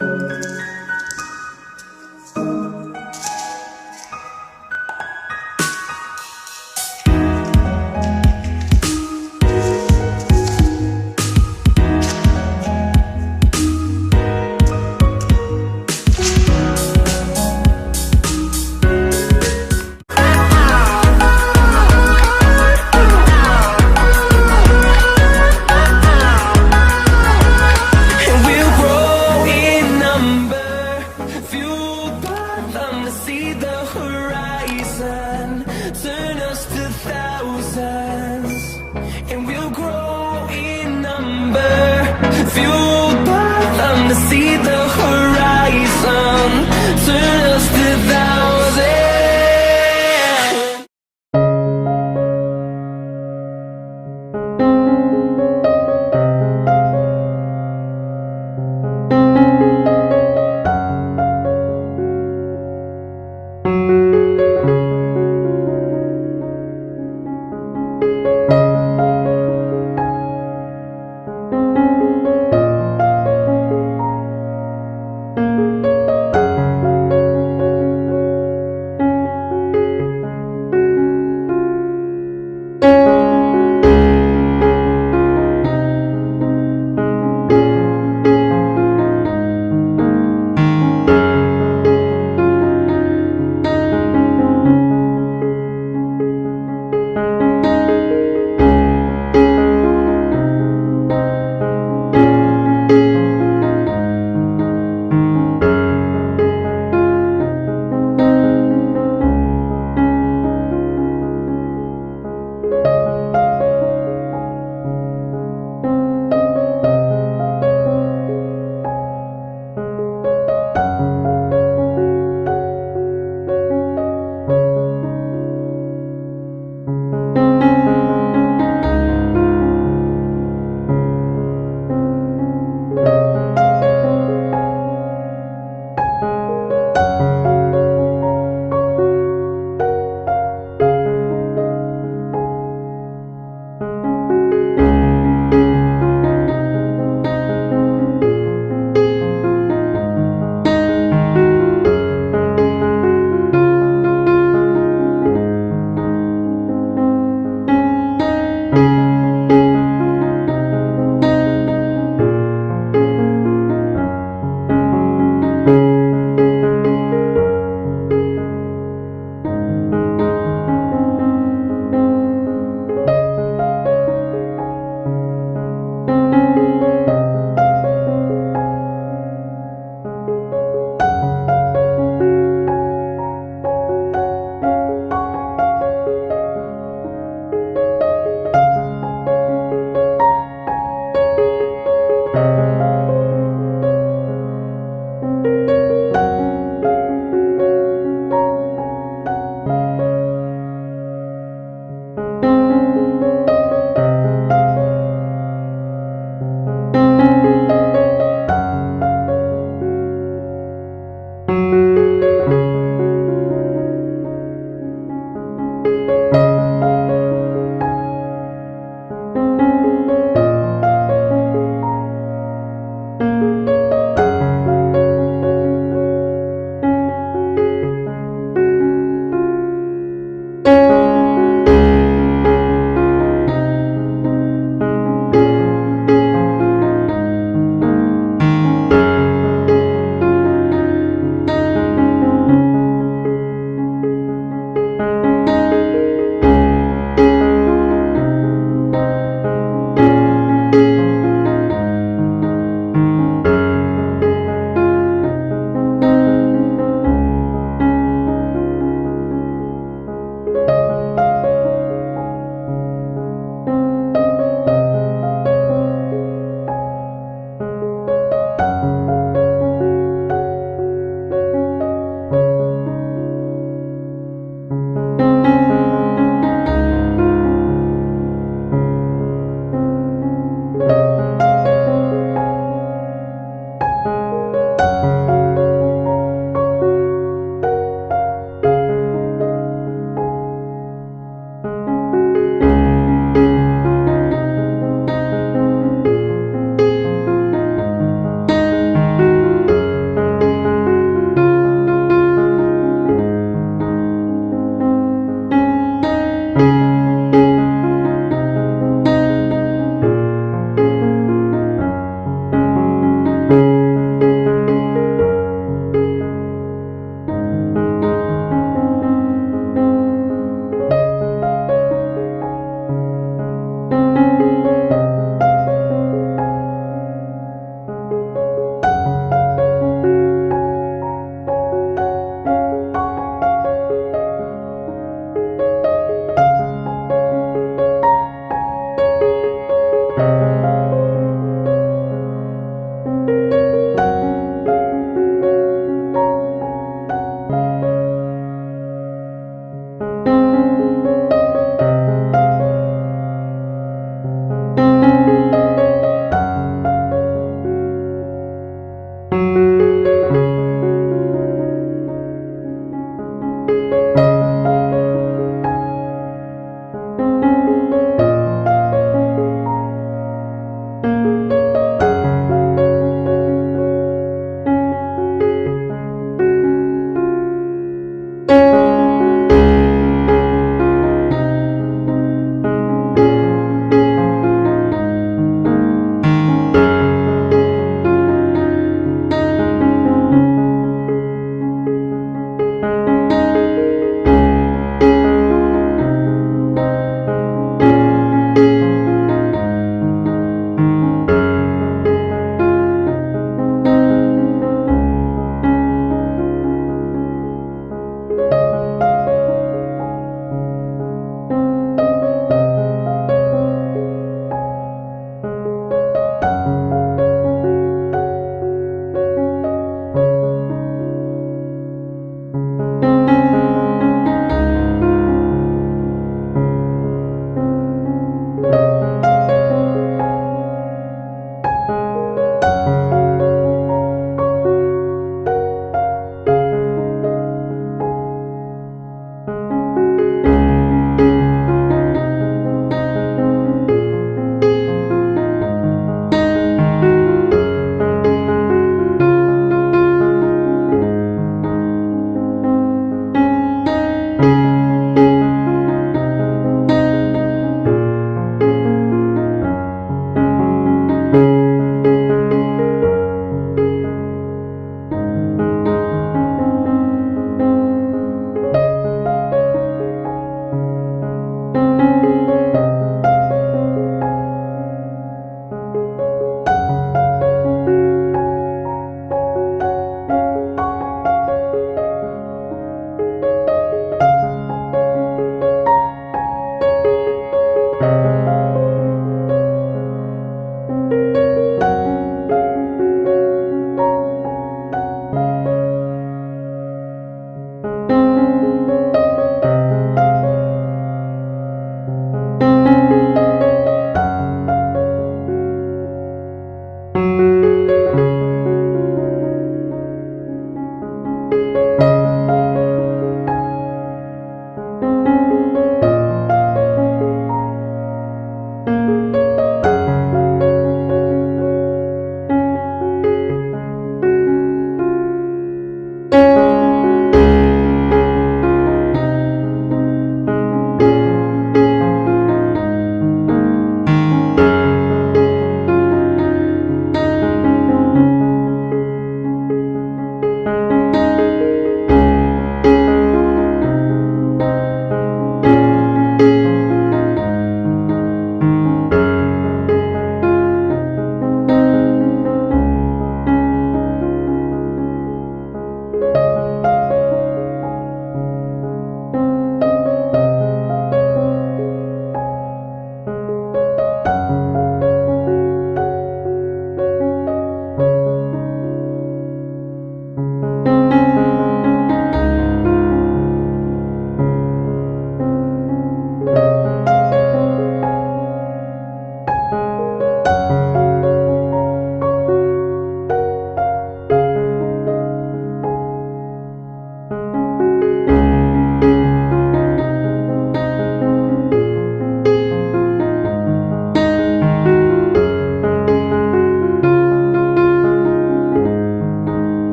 And we'll grow in numbers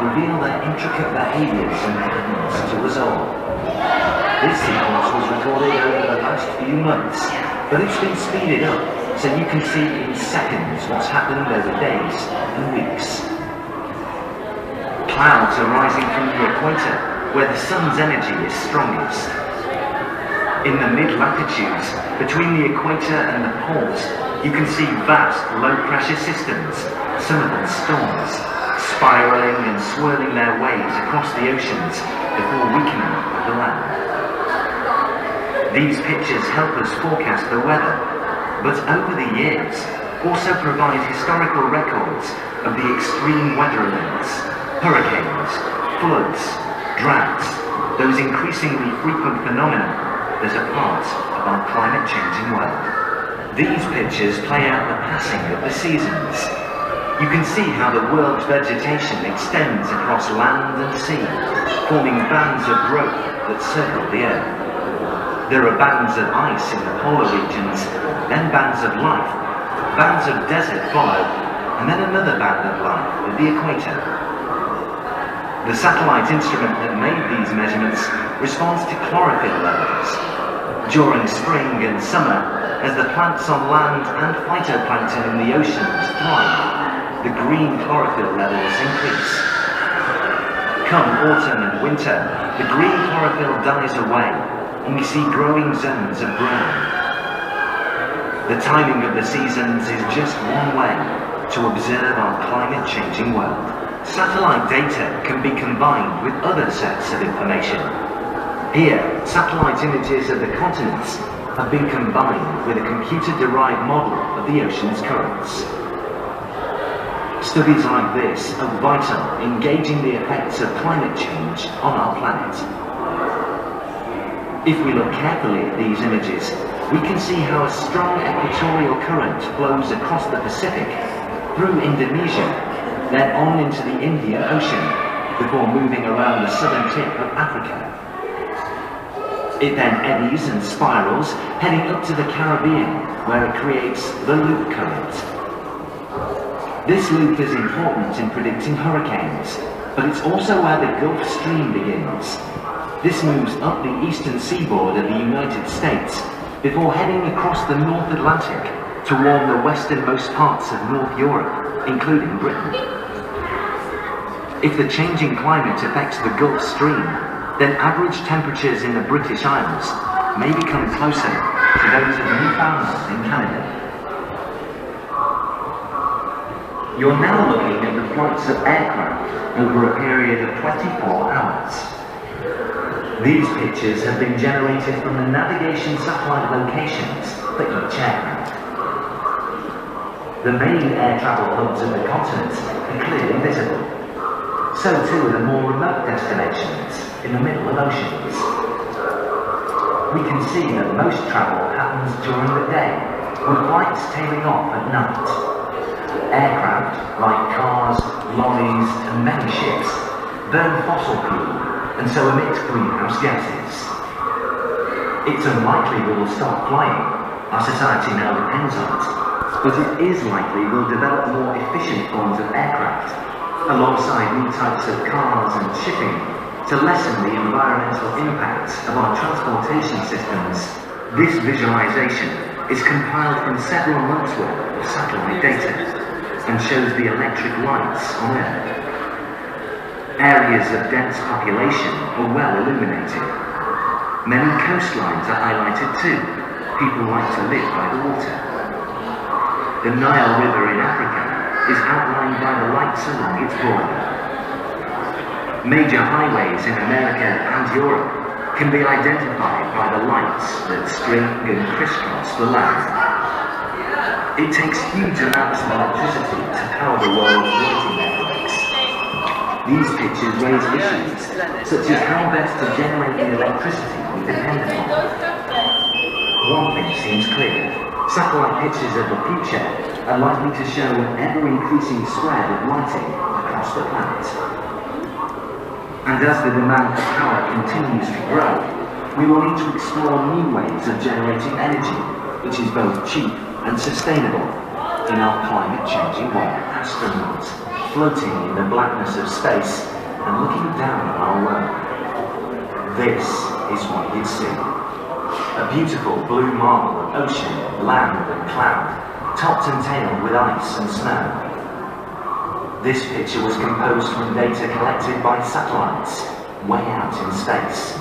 reveal their intricate behaviours and patterns to us all. This sequence was recorded over the last few months, but it's been speeded up so you can see in seconds what's happened over days and weeks. Clouds are rising from the equator, where the sun's energy is strongest. In the mid-latitudes, between the equator and the poles, you can see vast low-pressure systems, some of them storms, spiralling and swirling their waves across the oceans before weakening of the land. These pictures help us forecast the weather, but over the years also provide historical records of the extreme weather events, hurricanes, floods, droughts, those increasingly frequent phenomena that are part of our climate-changing world. These pictures play out the passing of the seasons. You can see how the world's vegetation extends across land and sea, forming bands of growth that circle the Earth. There are bands of ice in the polar regions, then bands of life, bands of desert follow, and then another band of life at the equator. The satellite instrument that made these measurements responds to chlorophyll levels. During spring and summer, as the plants on land and phytoplankton in the oceans thrive, the green chlorophyll levels increase. Come autumn and winter, the green chlorophyll dies away, and we see growing zones of brown. The timing of the seasons is just one way to observe our climate-changing world. Satellite data can be combined with other sets of information. Here, satellite images of the continents have been combined with a computer-derived model of the ocean's currents. Studies like this are vital in gauging the effects of climate change on our planet. If we look carefully at these images, we can see how a strong equatorial current flows across the Pacific, through Indonesia, then on into the Indian Ocean, before moving around the southern tip of Africa. It then eddies and spirals, heading up to the Caribbean, where it creates the loop current. This loop is important in predicting hurricanes, but it's also where the Gulf Stream begins. This moves up the eastern seaboard of the United States before heading across the North Atlantic to warm the westernmost parts of North Europe, including Britain. If the changing climate affects the Gulf Stream, then average temperatures in the British Isles may become closer to those of Newfoundland in Canada. You're now looking at the flights of aircraft over a period of 24 hours. These pictures have been generated from the navigation satellite locations for each aircraft. The main air travel hubs of the continent are clearly visible. So too are the more remote destinations in the middle of oceans. We can see that most travel happens during the day, with flights tailing off at night. Aircraft, like cars, lorries, and many ships, burn fossil fuel and so emit greenhouse gases. It's unlikely we will stop flying, our society now depends on it, but it is likely we'll develop more efficient forms of aircraft, alongside new types of cars and shipping, to lessen the environmental impacts of our transportation systems. This visualization is compiled from several months' worth of satellite data, and shows the electric lights on Earth. Areas of dense population are well illuminated. Many coastlines are highlighted too. People like to live by the water. The Nile River in Africa is outlined by the lights along its border. Major highways in America and Europe can be identified by the lights that string and crisscross the land. It takes huge amounts of electricity to power the world's lighting networks. These pictures raise issues, such as how best to generate the electricity we depend upon. One thing seems clear: satellite pictures of the future are likely to show an ever-increasing spread of lighting across the planet. And as the demand for power continues to grow, we will need to explore new ways of generating energy, which is both cheap and sustainable in our climate-changing world. Astronauts floating in the blackness of space and looking down on our world. This is what you'd see. A beautiful blue marble of ocean, land and cloud, topped and tailed with ice and snow. This picture was composed from data collected by satellites way out in space.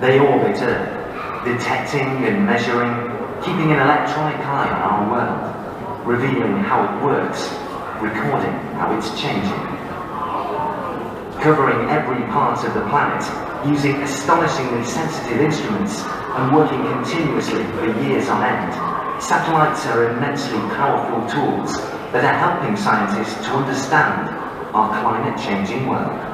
They orbit Earth, detecting and measuring, keeping an electronic eye on our world, revealing how it works, recording how it's changing. Covering every part of the planet, using astonishingly sensitive instruments and working continuously for years on end, satellites are immensely powerful tools that are helping scientists to understand our climate-changing world.